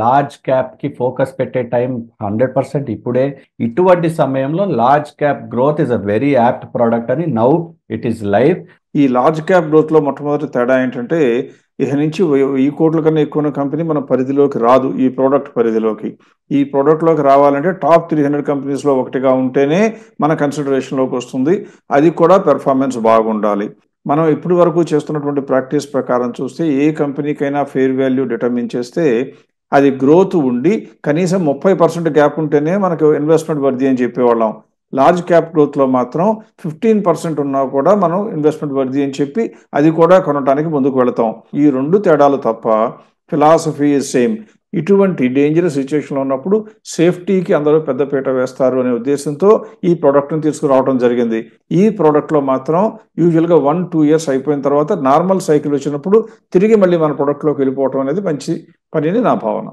Large క్యాప్కి focus పెట్టే time 100% ఇప్పుడే. ఇటువంటి సమయంలో large cap growth is a very apt product అని నౌ ఇట్ ఈస్ లైవ్. ఈ లార్జ్ క్యాప్ గ్రోత్లో మొట్టమొదటి తేడా ఏంటంటే ఇక నుంచి 1000 కోట్ల కన్నా ఎక్కువ కంపెనీ మన పరిధిలోకి రాదు. ఈ ప్రోడక్ట్ పరిధిలోకి, ఈ ప్రోడక్ట్లోకి రావాలంటే టాప్ 300 కంపెనీస్లో ఒకటిగా ఉంటేనే మన కన్సిడరేషన్లోకి వస్తుంది. అది కూడా పెర్ఫార్మెన్స్ బాగుండాలి. మనం ఇప్పటి వరకు చేస్తున్నటువంటి ప్రాక్టీస్ ప్రకారం చూస్తే ఏ కంపెనీకైనా ఫెయిర్ వాల్యూ డిటర్మిన్ చేస్తే అది గ్రోత్ ఉండి కనీసం 30% గ్యాప్ ఉంటేనే మనకు ఇన్వెస్ట్మెంట్ వర్ది అని చెప్పేవాళ్ళం. లార్జ్ క్యాప్ గ్రోత్లో మాత్రం 15% ఉన్నా కూడా మనం ఇన్వెస్ట్మెంట్ వర్ది అని చెప్పి అది కూడా కొనడానికి ముందుకు వెళతాం. ఈ 2 తేడాలు తప్ప ఫిలాసఫీ ఈజ్ సేమ్. ఇటువంటి డేంజరస్ సిచ్యువేషన్లో ఉన్నప్పుడు సేఫ్టీకి అందరూ పెద్దపీట వేస్తారు అనే ఉద్దేశంతో ఈ ప్రోడక్ట్ని తీసుకురావడం జరిగింది. ఈ ప్రోడక్ట్లో మాత్రం యూజువల్గా 1-2 ఇయర్స్ అయిపోయిన తర్వాత నార్మల్ సైకిల్ వచ్చినప్పుడు తిరిగి మళ్ళీ మన ప్రోడక్ట్లోకి వెళ్ళిపోవటం అనేది మంచి పని అని నా భావన.